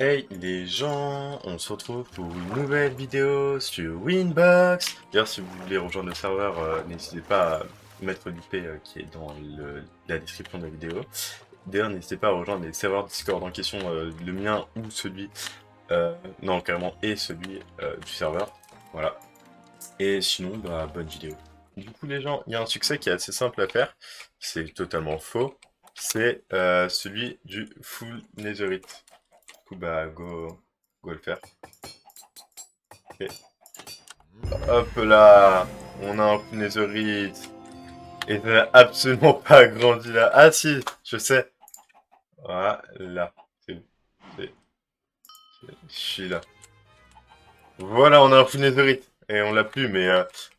Hey les gens, on se retrouve pour une nouvelle vidéo sur Winbox. D'ailleurs, si vous voulez rejoindre le serveur, n'hésitez pas à mettre l'IP qui est dans la description de la vidéo. D'ailleurs, n'hésitez pas à rejoindre les serveurs Discord en question, le mien ou celui, non carrément, et celui du serveur. Voilà. Et sinon, bah bonne vidéo. Du coup les gens, il y a un succès qui est assez simple à faire, c'est totalement faux. C'est celui du full netherite. Du coup, bah, go le faire. Et hop là, on a un Netherite. Et ça n'a absolument pas grandi là. Ah si, je sais. Voilà, c'est, c'est, je suis là. Voilà, on a un full Netherite. Et on l'a plus, mais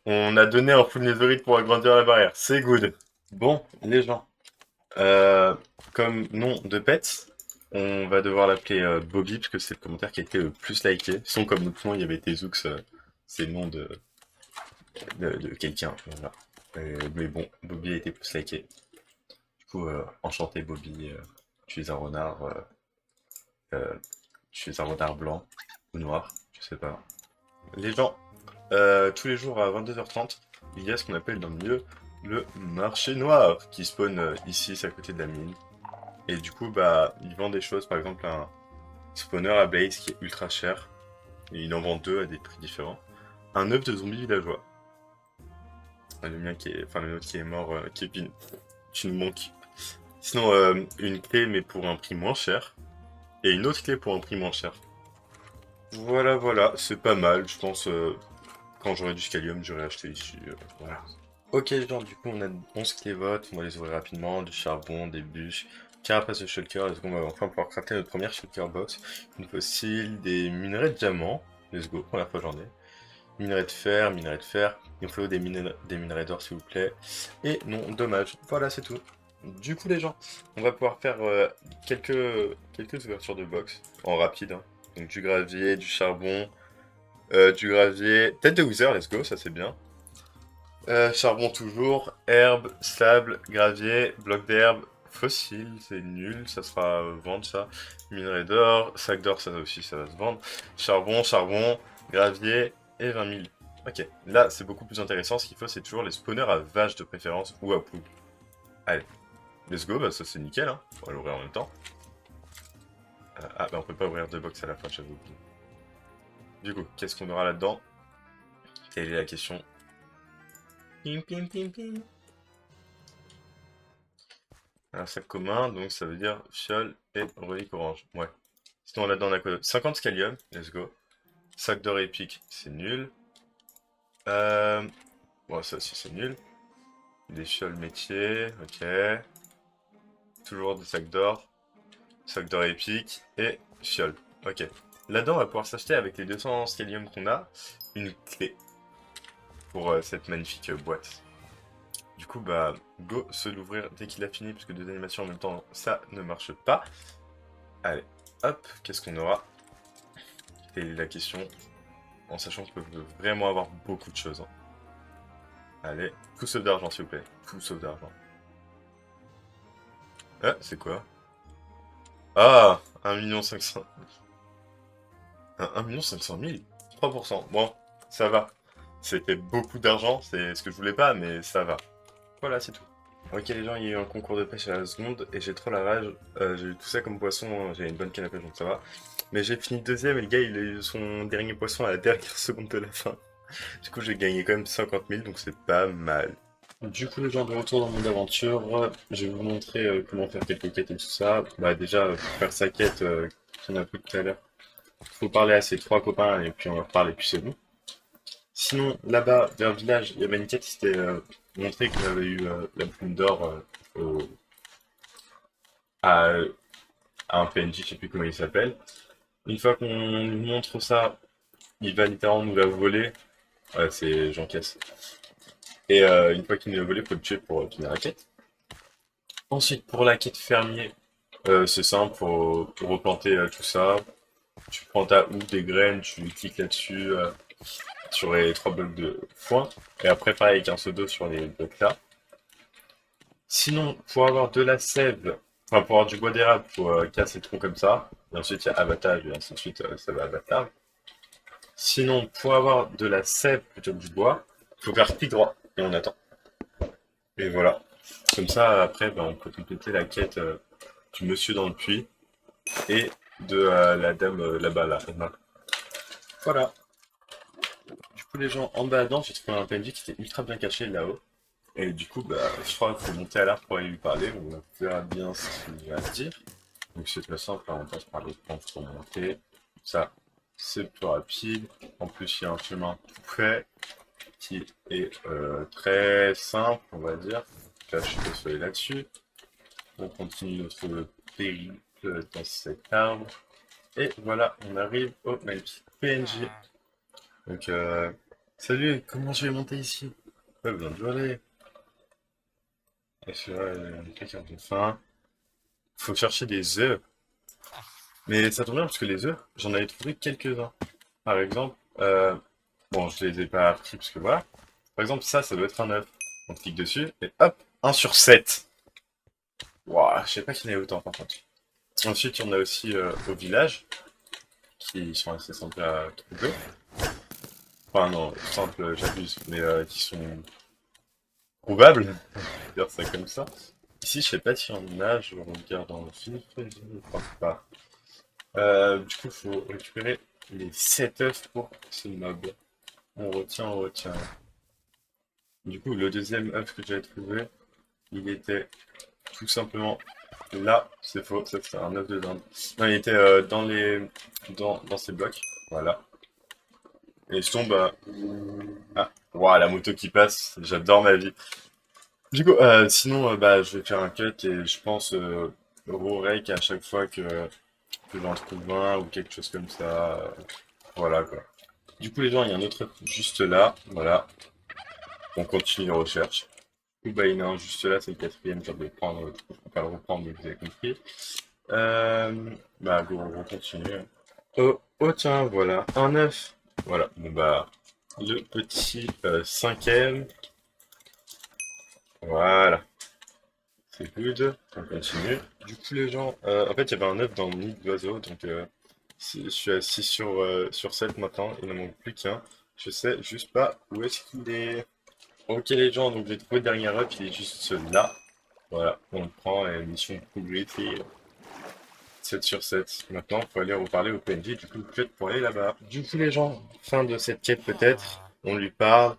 on a donné un full Netherite pour agrandir la barrière. C'est good. Bon, les gens, euh, comme nom de pet, on va devoir l'appeler Bobby, parce que c'est le commentaire qui a été le plus liké. Sinon, comme notre nom, il y avait Tezux, c'est le nom de quelqu'un. Voilà. Mais bon, Bobby a été plus liké. Du coup, enchanté Bobby, tu es un renard, euh, tu es un renard blanc ou noir, je sais pas. Les gens, tous les jours à 22h30, il y a ce qu'on appelle dans le milieu le marché noir qui spawn ici, c'est à côté de la mine. Et du coup, bah, ils vendent des choses, par exemple un spawner à Blaze qui est ultra cher. Et il en vend deux à des prix différents. Un œuf de zombie villageois. Le mien qui est, enfin le nôtre qui est mort, qui nous manque. Sinon, une clé mais pour un prix moins cher. Et une autre clé pour un prix moins cher. Voilà, voilà, c'est pas mal. Je pense, quand j'aurai du scallium, j'aurai acheté ici. Voilà. Ok, genre, du coup, on a 11 clés votes. On va les ouvrir rapidement. Du charbon, des bûches, carapace de shulker. Let's go, on va enfin pouvoir crafter notre première shulker box. Une fossile, des minerais de diamant. Let's go, première fois j'en ai. Minerai de fer, minerai de fer. Il me faut des minerais d'or, s'il vous plaît. Et non, dommage. Voilà, c'est tout. Du coup, les gens, on va pouvoir faire quelques ouvertures de box en rapide, hein. Donc du gravier, du charbon, du gravier. Tête de Wither, let's go, ça c'est bien. Charbon toujours, herbe, sable, gravier, bloc d'herbe, fossile, c'est nul, ça sera vendre ça. Minerai d'or, sac d'or, ça aussi, ça va se vendre. Charbon, gravier et 20 000. Ok, là c'est beaucoup plus intéressant, ce qu'il faut c'est toujours les spawners à vache de préférence ou à poule. Allez, let's go, bah ça c'est nickel, hein. On va l'ouvrir en même temps. Ah bah on peut pas ouvrir deux box à la fois, j'avoue. Du coup, qu'est-ce qu'on aura là-dedans? Quelle est la question? Pim pim pim pim. Un sac commun, donc ça veut dire fiole et relique orange. Ouais. Sinon là-dedans on a quoi? 50 scallium, let's go. Sac d'or épique, c'est nul. Bon ça aussi c'est nul. Des fioles métiers, ok. Toujours des sac d'or épique et fiole. Ok. Là-dedans on va pouvoir s'acheter avec les 200 scallium qu'on a, une clé pour cette magnifique boîte. Du coup bah go se l'ouvrir dès qu'il a fini, parce que deux animations en même temps ça ne marche pas. Allez, hop, qu'est-ce qu'on aura? Quelle est la question? En sachant qu'on peut vraiment avoir beaucoup de choses, hein. Allez, tout sauf d'argent, s'il vous plaît. Tout sauf d'argent. Ah, c'est quoi? Ah, 1 500 000. 1 500 000. 3%. Bon, ça va. C'était beaucoup d'argent, c'est ce que je voulais pas, mais ça va. Voilà, c'est tout. Ok les gens, il y a eu un concours de pêche à la seconde et j'ai trop la rage. J'ai eu tout ça comme poisson, hein. J'ai une bonne canne à pêche donc ça va. Mais j'ai fini deuxième et le gars il a eu son dernier poisson à la dernière seconde de la fin. Du coup j'ai gagné quand même 50 000 donc c'est pas mal. Du coup les gens, de retour dans mon aventure, je vais vous montrer comment faire quelques quêtes et tout ça. Bah déjà, pour faire sa quête qu'on a pris tout à l'heure, faut parler à ses trois copains et puis on leur parle et puis c'est bon. Sinon, là-bas, vers le village, il y avait une quête qui s'était montré qu'on avait eu la plume d'or à, à un PNJ, je sais plus comment il s'appelle. Une fois qu'on nous montre ça, il va littéralement nous la voler. Ouais, c'est j'encaisse. Et une fois qu'il nous l'a volé, faut le tuer pour finir la quête. Ensuite, pour la quête fermier, c'est simple, pour replanter tout ça. Tu prends ta houppe, des graines, tu cliques là-dessus sur les trois blocs de foin. Et après, pareil, avec un seau d'eau sur les blocs là. Sinon, pour avoir de la sève, enfin pour avoir du bois d'érable, faut casser le tronc comme ça. Et ensuite, il y a abattage, et ainsi de suite, ça va abattage. Sinon, pour avoir de la sève plutôt que du bois, il faut faire clic droit, et on attend. Et voilà. Comme ça, après, ben, on peut compléter la quête du monsieur dans le puits, et de la dame là-bas, là, Emma. Voilà. Du coup, les gens, en bas dedans, j'ai trouvé un PNJ qui était ultra bien caché là-haut. Et du coup, bah, je crois qu'il faut monter à l'arbre pour aller lui parler, on verra bien ce qu'il va dire. Donc c'est très simple, là, on passe par les pentes pour monter. Ça, c'est plus rapide. En plus, il y a un chemin tout fait qui est très simple, on va dire. Là, je suis désolé là-dessus. On continue notre périple dans cet arbre. Et voilà, on arrive au Melpi PNJ. Donc, salut, comment je vais monter ici? Pas besoin de voler. Est-ce que quelqu'un de faim? Faut chercher des œufs. Mais ça tombe bien parce que les œufs, j'en avais trouvé quelques-uns. Par exemple, bon, je les ai pas pris parce que voilà. Par exemple, ça doit être un œuf. On clique dessus et hop, 1/7. Waouh, je sais pas qu'il y en avait autant par contre. Ensuite, il y en a aussi au village, qui sont assez simples à trouver. Enfin non, simples, j'abuse, mais qui sont trouvables, on va dire ça comme ça. Ici, je sais pas s'il y en a, je regarde dans le film, je ne pense pas. Du coup, il faut récupérer les 7 œufs pour ce mob. On retient, on retient. Du coup, le deuxième œuf que j'avais trouvé, il était tout simplement là. C'est faux, ça c'est un œuf de dinde. Non, il était dans ces blocs. Voilà. Et je tombe à... Ah, waouh, la moto qui passe, j'adore ma vie. Du coup, sinon, bah, je vais faire un cut et je pense au rake à chaque fois que j'en trouve un ou quelque chose comme ça. Voilà quoi. Du coup, les gens, il y a un autre œuf juste là. Voilà. On continue les recherches. Bah, il y en a un juste là, c'est le quatrième, je vais le prendre, je peux pas le reprendre, mais vous avez compris. Bah, go, on continue. Oh, oh, tiens, voilà, un œuf. Voilà, bon bah, le petit cinquième. Voilà, c'est good. On continue. Du coup, les gens, en fait, il y avait un œuf dans le nid d'oiseau, donc je suis à 6 sur 7 maintenant, il ne manque plus qu'un. Je sais juste pas où est-ce qu'il est. Ok les gens, donc j'ai trouvé le dernier œuf, il est juste là. Voilà, on le prend et mission progressée 7/7. Maintenant, il faut aller reparler au PNJ, du coup, peut-être pour aller là-bas. Du coup, les gens, fin de cette quête peut-être, on lui parle.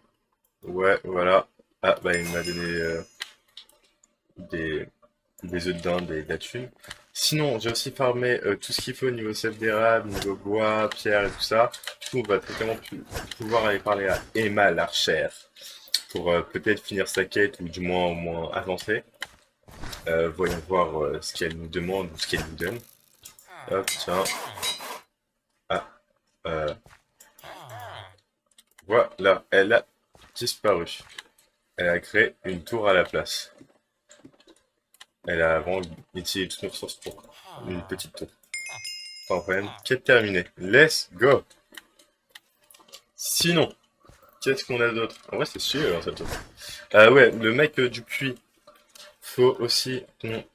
Ouais, voilà. Ah, bah, il m'a donné des, des œufs de dinde et de la thune. Sinon, j'ai aussi farmé tout ce qu'il faut au niveau sève d'érable, niveau bois, pierre et tout ça. Du coup, on va totalement pouvoir aller parler à Emma l'archère pour peut-être finir sa quête ou du moins au moins avancer. Voyons voir ce qu'elle nous demande ou ce qu'elle nous donne. Hop, tiens. Ah, euh, voilà, elle a disparu. Elle a créé une tour à la place. Elle a vraiment utilisé toutes nos ressources pour une petite tour. Pas de problème. Quête terminée. Let's go. Sinon, qu'est-ce qu'on a d'autre? En vrai, c'est sûr, cette tour. Ouais, le mec du puits. Faut aussi qu'on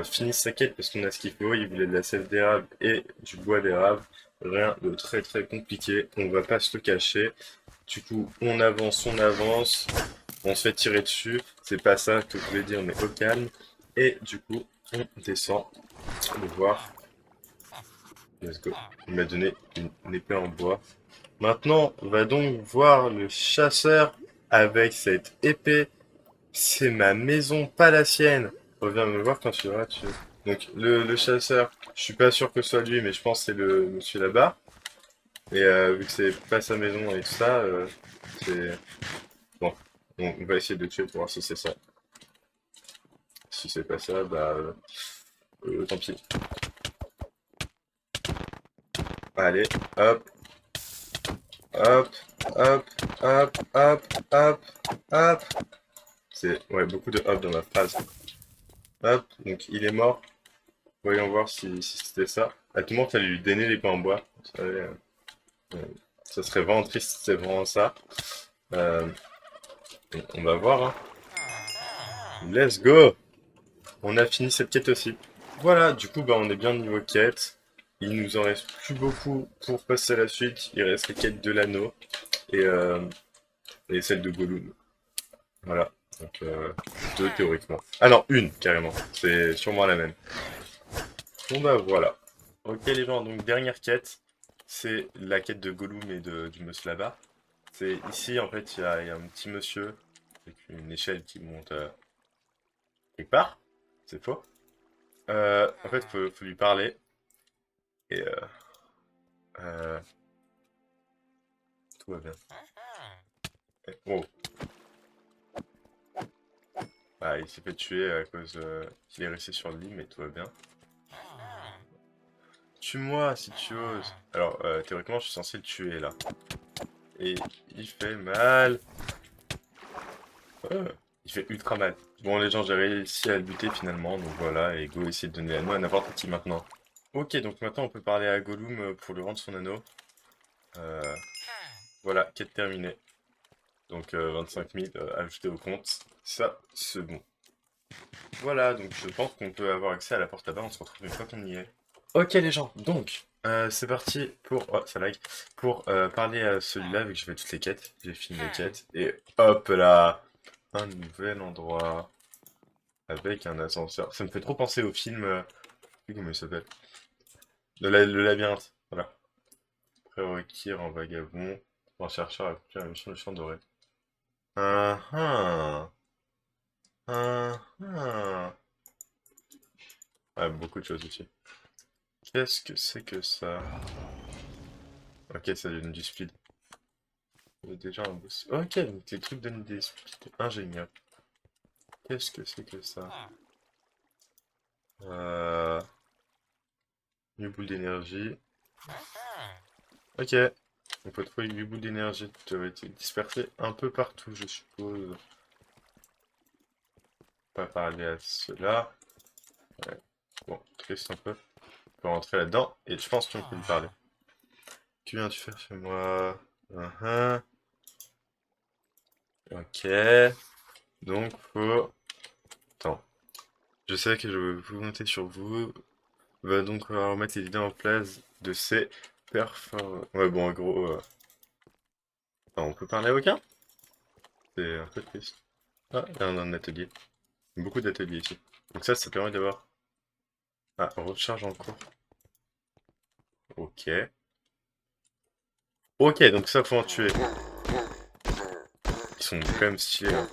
finisse sa quête parce qu'on a ce qu'il faut. Il voulait de la sève d'érable et du bois d'érable. Rien de très très compliqué. On va pas se le cacher. Du coup, on avance, on avance. On se fait tirer dessus. C'est pas ça que je voulais dire, mais au calme. Et du coup, on descend. On va voir. Let's go. Il m'a donné une épée en bois. Maintenant, on va donc voir le chasseur avec cette épée. C'est ma maison, pas la sienne. Reviens me voir quand tu verras dessus. Donc, le chasseur, je suis pas sûr que ce soit lui, mais je pense que c'est le monsieur là-bas. Et vu que c'est pas sa maison et tout ça, c'est... Bon, on va essayer de le tuer pour voir si c'est ça. Si c'est pas ça, bah... tant pis. Allez, hop, hop, hop, hop, hop, hop, hop. C'est, ouais, beaucoup de hop dans la phrase. Hop, donc il est mort. Voyons voir si c'était ça. À tout le monde, fallait lui donner les pains en bois. Euh, ça serait vraiment triste si c'est vraiment ça. Euh, on va voir, hein. Let's go! On a fini cette quête aussi. Voilà, du coup, bah, on est bien niveau quête. il nous en reste plus beaucoup pour passer à la suite. Il reste les quêtes de l'anneau et, euh, et celle de Gollum. Voilà. Donc, deux théoriquement. Ah non, une carrément. C'est sûrement la même. Bon bah voilà. Ok les gens, donc dernière quête, c'est la quête de Gollum et du monsieur là-bas. C'est ici en fait, il y a un petit monsieur avec une échelle qui monte quelque part. C'est faux. En fait, faut lui parler et euh, tout va bien. Oh, ah, il s'est fait tuer à cause qu'il est resté sur le lit, mais tout va bien. Tue-moi si tu oses. Alors, théoriquement, je suis censé le tuer là. Et il fait mal. Il fait ultra mal. Bon, les gens, j'ai réussi à le buter finalement, donc voilà, et Go essaie de donner l'anneau à n'importe qui maintenant. Ok, donc maintenant on peut parler à Gollum pour lui rendre son anneau. Euh, voilà, quête terminée. Donc 25 000 ajoutés au compte. Ça, c'est bon. Voilà, donc je pense qu'on peut avoir accès à la porte là-bas, on se retrouve une fois qu'on y est. Ok les gens, donc c'est parti pour... Oh, ça lag. Pour parler à celui-là, vu que je fais toutes les quêtes. J'ai fini les quêtes. Et hop là, un nouvel endroit. Avec un ascenseur. Ça me fait trop penser au film. Je sais plus comment il s'appelle. Le labyrinthe. Voilà. Prérequis en vagabond. Un chercheur a accompli la mission du champ doré. Ah ah. Ah ah. Ah, beaucoup de choses ici. Qu'est-ce que c'est que ça? Ok, ça donne du speed. Il y a déjà un boss. Ok, donc les trucs donnent des speed ingénieurs. Qu'est-ce que c'est que ça? Euh... Une boule d'énergie. Ok. On peut trouver 8 boules d'énergie qui doivent être dispersées un peu partout, je suppose. Pas parler à cela. Ouais. Bon, triste un peu. On peut rentrer là-dedans et je pense qu'on peut lui parler. Que viens-tu faire chez moi? Uh-huh. Ok. Donc, faut... Attends. Je sais que je vais vous monter sur vous. Va donc remettre les idées en place de ces performances. Ouais, bon, en gros... on peut parler à aucun? C'est un peu triste. Ah, il y a un atelier. Beaucoup d'ateliers ici. Donc ça permet d'avoir... Ah, recharge en cours. Ok. Ok, donc ça, faut en tuer. Ils sont quand même stylés, hein.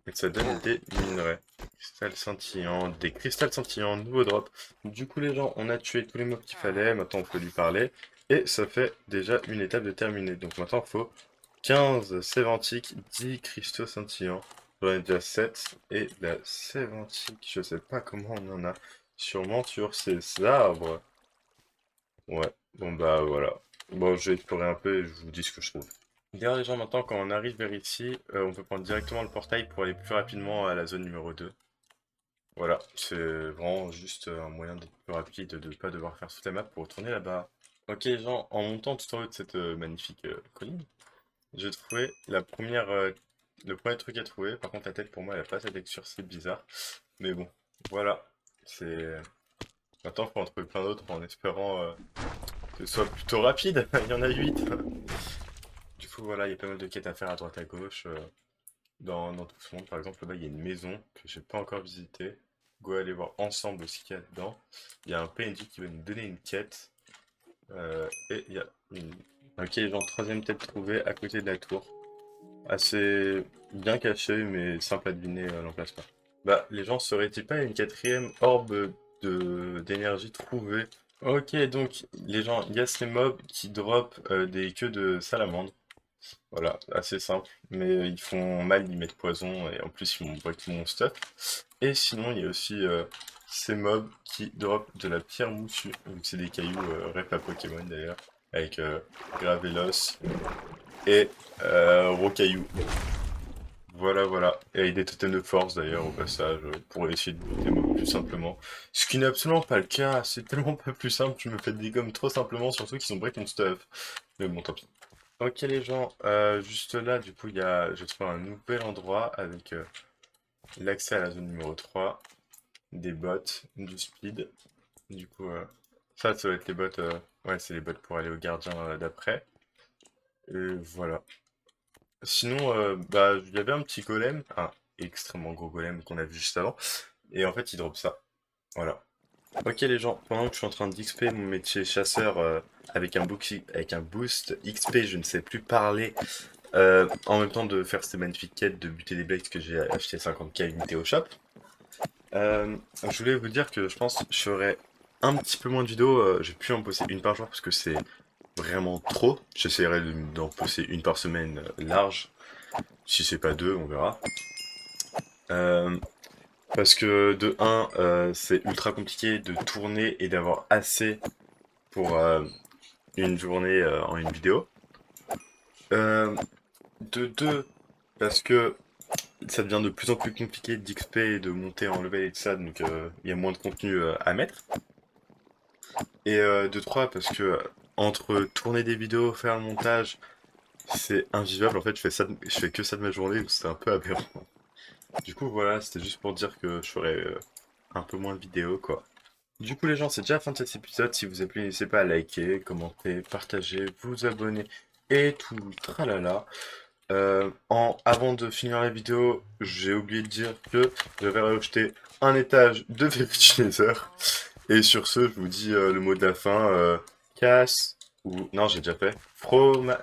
Et ça donne des minerais. Cristal scintillant, des cristals scintillants, nouveau drop. Du coup, les gens, on a tué tous les mobs qu'il fallait. Maintenant, on peut lui parler. Et ça fait déjà une étape de terminée. Donc maintenant, il faut 15 sève antiques, 10 cristaux scintillants. J'en ai déjà 7. Et la sève antique, je sais pas comment on en a. Sûrement sur ces arbres. Ouais, bon bah voilà. Bon, je vais explorer un peu et je vous dis ce que je trouve. D'ailleurs, les gens, maintenant, quand on arrive vers ici, on peut prendre directement le portail pour aller plus rapidement à la zone numéro 2. Voilà, c'est vraiment juste un moyen d'être plus rapide, de ne pas devoir faire toute la map pour retourner là-bas. Ok, les gens, en montant tout en haut de cette magnifique colline, j'ai trouvé le premier truc à trouver. Par contre, la tête, pour moi, elle a pas sa texture, c'est bizarre. Mais bon, voilà. C'est... Maintenant, il faut en trouver plein d'autres en espérant que ce soit plutôt rapide. Il y en a 8. Du coup, voilà, il y a pas mal de quêtes à faire à droite à gauche. Dans tout ce monde, par exemple, là-bas, il y a une maison que j'ai pas encore visitée. Go aller voir ensemble ce qu'il y a dedans. Il y a un PNJ qui va nous donner une quête. Et il y a une... Ok, les gens, troisième tête trouvée à côté de la tour. Assez bien caché, mais simple à deviner l'emplacement. Bah, les gens, serait-il pas une quatrième orbe d'énergie trouvée? Ok, donc, les gens, il y a ces mobs qui drop des queues de salamandre. Voilà, assez simple. Mais ils font mal, ils mettent poison et en plus ils vont break mon stuff. Et sinon, il y a aussi ces mobs qui drop de la pierre moussue. Donc c'est des cailloux rep à Pokémon d'ailleurs. Avec Gravelos et Rocaillou. Voilà, voilà. Et avec des totems de force d'ailleurs au passage pour essayer de buter des mobs plus simplement. Ce qui n'est absolument pas le cas. C'est tellement pas plus simple. Je me fais des gommes trop simplement, surtout qu'ils ont break mon stuff. Mais bon, tant pis. Ok les gens, juste là, du coup, je trouve un nouvel endroit avec l'accès à la zone numéro 3, des bots, du speed. Du coup, Ça doit être les bots. Ouais, c'est les bots pour aller au gardien d'après. Et voilà. Sinon, bah, il y avait un petit golem, un extrêmement gros golem qu'on a vu juste avant. Et en fait, il drop ça. Voilà. Ok les gens, pendant que je suis en train d'XP mon métier chasseur avec un boost XP, je ne sais plus parler, en même temps de faire ces magnifiques quêtes de buter des blades que j'ai acheté 50k unité au shop. Je voulais vous dire que je pense que je ferai un petit peu moins de vidéos, j'ai pu en poster une par jour parce que c'est vraiment trop. J'essaierai d'en poster une par semaine large, si c'est pas deux, on verra. Euh, Parce que de un, c'est ultra compliqué de tourner et d'avoir assez pour une journée en une vidéo. Euh, de deux, parce que ça devient de plus en plus compliqué d'XP et de monter en level et tout ça, donc il y a moins de contenu à mettre. Et de trois, parce que entre tourner des vidéos, faire le montage, c'est invivable. En fait, je fais que ça de ma journée, donc c'est un peu aberrant. Du coup, voilà, c'était juste pour dire que je ferais un peu moins de vidéos, quoi. Du coup les gens, c'est déjà la fin de cet épisode. Si vous avez plu, n'hésitez pas à liker, commenter, partager, vous abonner et tout le tralala. Avant de finir la vidéo, j'ai oublié de dire que j'avais rajouté un étage de Verity Nether. Et sur ce, je vous dis le mot de la fin. Casse ou... Non, j'ai déjà fait.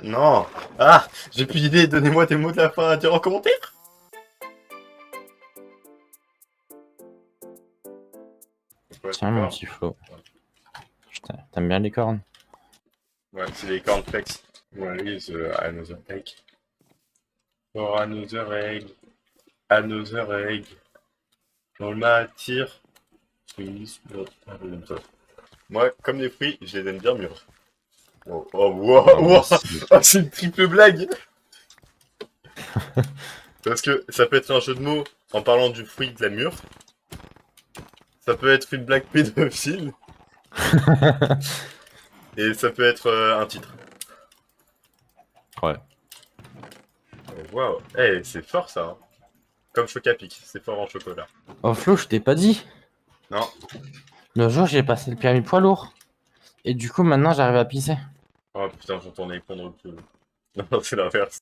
Non. Ah, j'ai plus d'idée. Donnez-moi des mots de la fin à dire en commentaire. Ouais, Tiens, mon petit Flo. Putain, t'aimes bien les cornes? ouais, c'est les cornflakes. Where is another egg? For another egg. Another egg. On m'attire. Moi, comme les fruits, je les aime bien mûrs. Oh, oh, wow, Ah, moi wow. aussi. Oh, c'est une triple blague. Parce que ça peut être un jeu de mots en parlant du fruit de la mûre. Ça peut être une blague pédophile. Et ça peut être un titre. Ouais. Oh, waouh. Eh, c'est fort ça. Hein. Comme Chocapic, c'est fort en chocolat. Oh Flo, je t'ai pas dit. Non. Le jour, j'ai passé le permis poids lourd. Et du coup, maintenant, j'arrive à pisser. Oh putain, j'entends les pondre le peu. Non, c'est l'inverse.